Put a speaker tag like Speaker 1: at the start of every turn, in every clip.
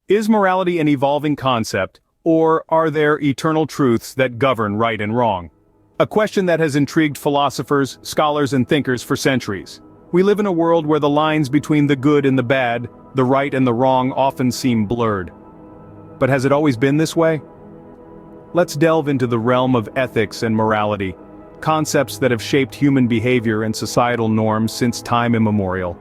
Speaker 1: Is morality an evolving concept, or are there eternal truths that govern right and wrong? A question that has intrigued philosophers, scholars, and thinkers for centuries. We live in a world where the lines between the good and the bad, the right and the wrong often seem blurred. But has it always been this way? Let's delve into the realm of ethics and morality, concepts that have shaped human behavior and societal norms since time immemorial.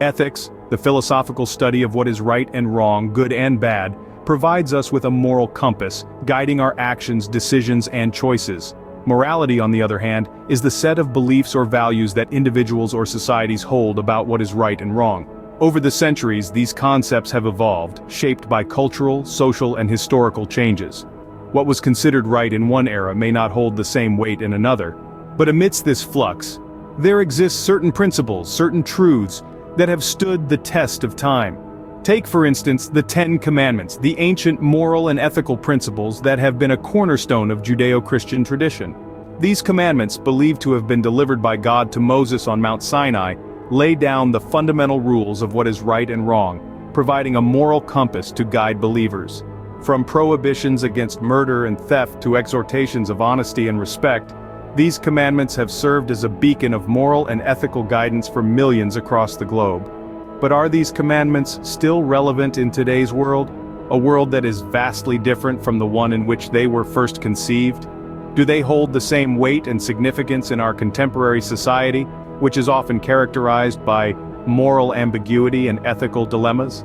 Speaker 1: Ethics, the philosophical study of what is right and wrong, good and bad, provides us with a moral compass, guiding our actions, decisions, and choices. Morality, on the other hand, is the set of beliefs or values that individuals or societies hold about what is right and wrong. Over the centuries, these concepts have evolved, shaped by cultural, social, and historical changes. What was considered right in one era may not hold the same weight in another. But amidst this flux, there exist certain principles, certain truths, that have stood the test of time. Take, for instance, the Ten Commandments, the ancient moral and ethical principles that have been a cornerstone of Judeo-Christian tradition. These commandments, believed to have been delivered by God to Moses on Mount Sinai, lay down the fundamental rules of what is right and wrong, providing a moral compass to guide believers. From prohibitions against murder and theft to exhortations of honesty and respect, these commandments have served as a beacon of moral and ethical guidance for millions across the globe. But are these commandments still relevant in today's world? A world that is vastly different from the one in which they were first conceived? Do they hold the same weight and significance in our contemporary society, which is often characterized by moral ambiguity and ethical dilemmas?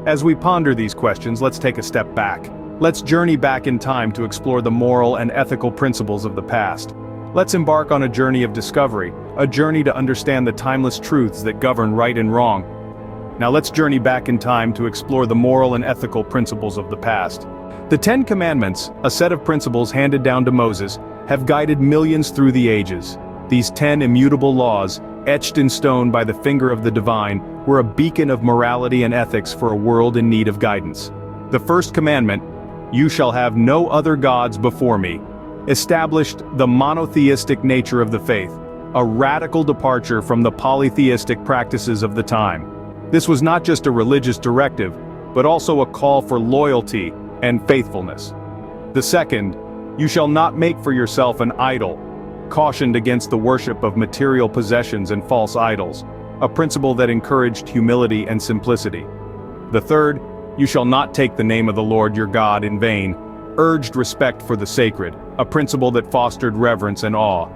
Speaker 1: As we ponder these questions, let's take a step back. Let's journey back in time to explore the moral and ethical principles of the past. Let's embark on a journey of discovery, a journey to understand the timeless truths that govern right and wrong. Now let's journey back in time to explore the moral and ethical principles of the past. The Ten Commandments, a set of principles handed down to Moses, have guided millions through the ages. These 10 immutable laws, etched in stone by the finger of the divine, were a beacon of morality and ethics for a world in need of guidance. The first commandment, "You shall have no other gods before me," established the monotheistic nature of the faith, a radical departure from the polytheistic practices of the time. This was not just a religious directive, but also a call for loyalty and faithfulness. The second, "You shall not make for yourself an idol," cautioned against the worship of material possessions and false idols, a principle that encouraged humility and simplicity. The third, "You shall not take the name of the Lord your God in vain," urged respect for the sacred, a principle that fostered reverence and awe.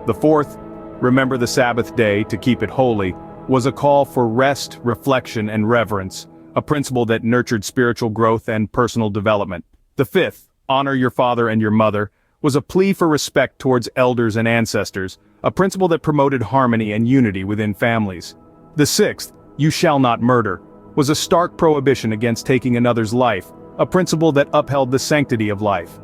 Speaker 1: The fourth, "Remember the Sabbath day to keep it holy," was a call for rest, reflection, and reverence, a principle that nurtured spiritual growth and personal development. The fifth, "Honor your father and your mother," was a plea for respect towards elders and ancestors, a principle that promoted harmony and unity within families. The sixth, "You shall not murder," was a stark prohibition against taking another's life, a principle that upheld the sanctity of life.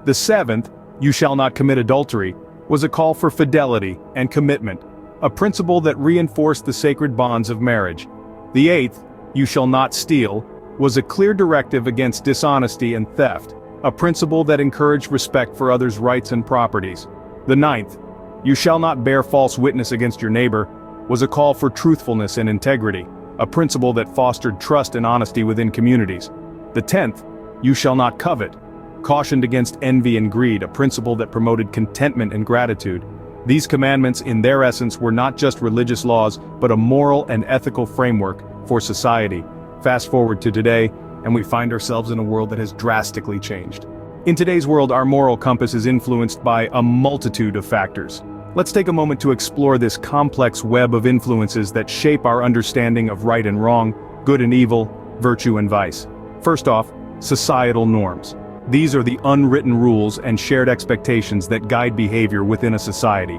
Speaker 1: The seventh, "You shall not commit adultery," was a call for fidelity and commitment, a principle that reinforced the sacred bonds of marriage. The eighth, "You shall not steal," was a clear directive against dishonesty and theft, a principle that encouraged respect for others' rights and properties. The ninth, "You shall not bear false witness against your neighbor," was a call for truthfulness and integrity, a principle that fostered trust and honesty within communities. The 10th, "You shall not covet," cautioned against envy and greed, a principle that promoted contentment and gratitude. These commandments, in their essence, were not just religious laws, but a moral and ethical framework for society. Fast forward to today, and we find ourselves in a world that has drastically changed. In today's world, our moral compass is influenced by a multitude of factors. Let's take a moment to explore this complex web of influences that shape our understanding of right and wrong, good and evil, virtue and vice. First off, societal norms. These are the unwritten rules and shared expectations that guide behavior within a society.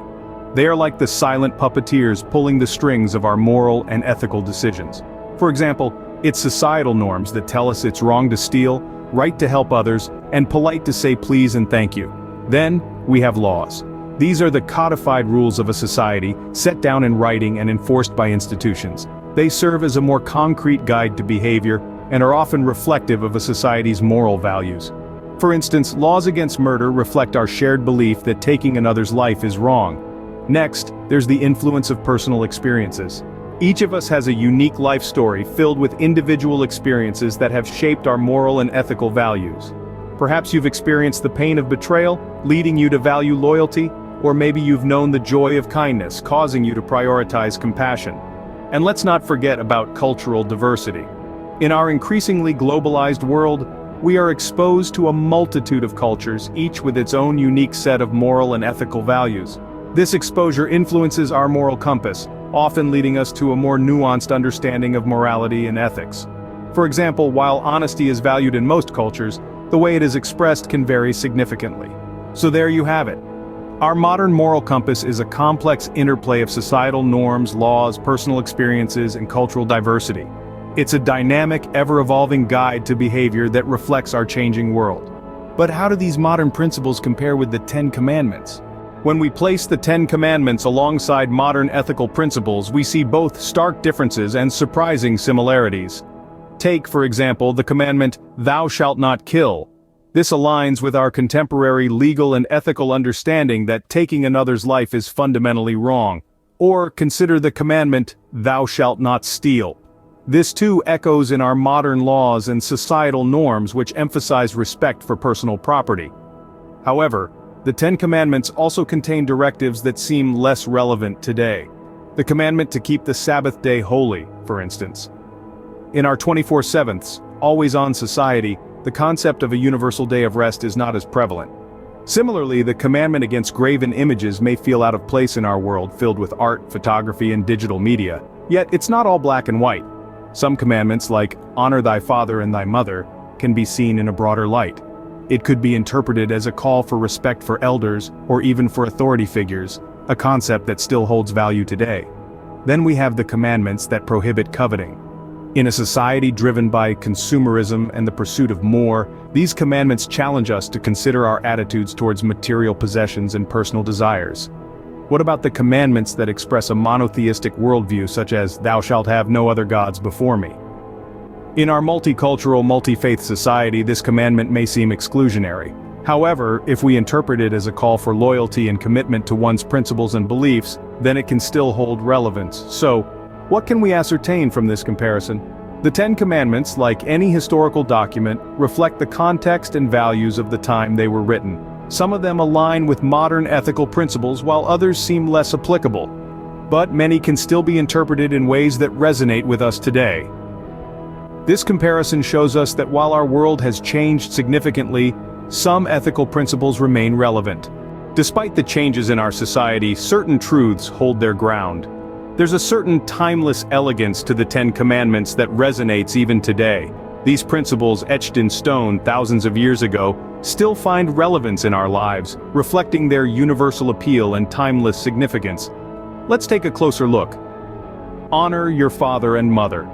Speaker 1: They are like the silent puppeteers pulling the strings of our moral and ethical decisions. For example, it's societal norms that tell us it's wrong to steal, right to help others, and polite to say please and thank you. Then, we have laws. These are the codified rules of a society, set down in writing and enforced by institutions. They serve as a more concrete guide to behavior, and are often reflective of a society's moral values. For instance, laws against murder reflect our shared belief that taking another's life is wrong. Next, there's the influence of personal experiences. Each of us has a unique life story filled with individual experiences that have shaped our moral and ethical values. Perhaps you've experienced the pain of betrayal, leading you to value loyalty, or maybe you've known the joy of kindness, causing you to prioritize compassion. And let's not forget about cultural diversity. In our increasingly globalized world, we are exposed to a multitude of cultures, each with its own unique set of moral and ethical values. This exposure influences our moral compass, often leading us to a more nuanced understanding of morality and ethics. For example, while honesty is valued in most cultures, the way it is expressed can vary significantly. So there you have it. Our modern moral compass is a complex interplay of societal norms, laws, personal experiences, and cultural diversity. It's a dynamic, ever-evolving guide to behavior that reflects our changing world. But how do these modern principles compare with the Ten Commandments? When we place the Ten Commandments alongside modern ethical principles, we see both stark differences and surprising similarities. Take, for example, the commandment, "Thou shalt not kill." This aligns with our contemporary legal and ethical understanding that taking another's life is fundamentally wrong. Or consider the commandment, "Thou shalt not steal." This too echoes in our modern laws and societal norms which emphasize respect for personal property. However, the Ten Commandments also contain directives that seem less relevant today. The commandment to keep the Sabbath day holy, for instance. In our 24/7, always-on society, the concept of a universal day of rest is not as prevalent. Similarly, the commandment against graven images may feel out of place in our world filled with art, photography, and digital media, yet it's not all black and white. Some commandments, like "Honor thy father and thy mother," can be seen in a broader light. It could be interpreted as a call for respect for elders, or even for authority figures, a concept that still holds value today. Then we have the commandments that prohibit coveting. In a society driven by consumerism and the pursuit of more, these commandments challenge us to consider our attitudes towards material possessions and personal desires. What about the commandments that express a monotheistic worldview such as "Thou shalt have no other gods before me"? In our multicultural, multi-faith society, this commandment may seem exclusionary. However, if we interpret it as a call for loyalty and commitment to one's principles and beliefs, then it can still hold relevance. So, what can we ascertain from this comparison? The Ten Commandments, like any historical document, reflect the context and values of the time they were written. Some of them align with modern ethical principles while others seem less applicable. But many can still be interpreted in ways that resonate with us today. This comparison shows us that while our world has changed significantly, some ethical principles remain relevant. Despite the changes in our society, certain truths hold their ground. There's a certain timeless elegance to the Ten Commandments that resonates even today. These principles, etched in stone thousands of years ago, still find relevance in our lives, reflecting their universal appeal and timeless significance. Let's take a closer look. Honor your father and mother.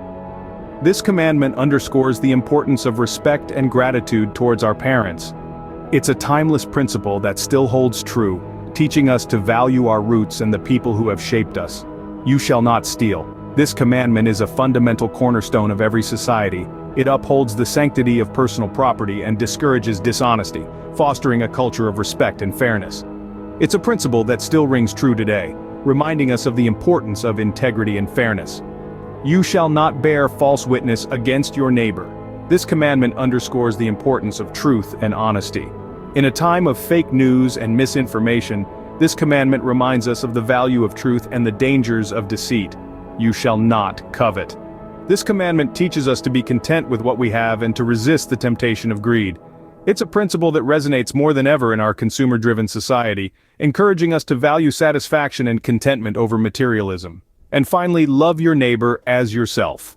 Speaker 1: This commandment underscores the importance of respect and gratitude towards our parents. It's a timeless principle that still holds true, teaching us to value our roots and the people who have shaped us. You shall not steal. This commandment is a fundamental cornerstone of every society. It upholds the sanctity of personal property and discourages dishonesty, fostering a culture of respect and fairness. It's a principle that still rings true today, reminding us of the importance of integrity and fairness. You shall not bear false witness against your neighbor. This commandment underscores the importance of truth and honesty. In a time of fake news and misinformation, this commandment reminds us of the value of truth and the dangers of deceit. You shall not covet. This commandment teaches us to be content with what we have and to resist the temptation of greed. It's a principle that resonates more than ever in our consumer-driven society, encouraging us to value satisfaction and contentment over materialism. And finally, love your neighbor as yourself.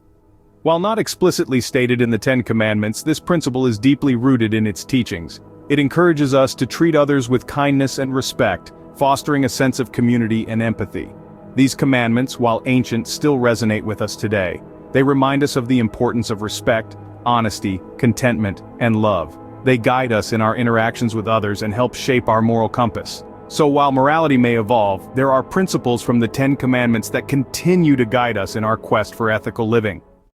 Speaker 1: While not explicitly stated in the Ten Commandments, this principle is deeply rooted in its teachings. It encourages us to treat others with kindness and respect, fostering a sense of community and empathy. These commandments, while ancient, still resonate with us today. They remind us of the importance of respect, honesty, contentment, and love. They guide us in our interactions with others and help shape our moral compass. So while morality may evolve, there are principles from the Ten Commandments that continue to guide us in our quest for ethical living.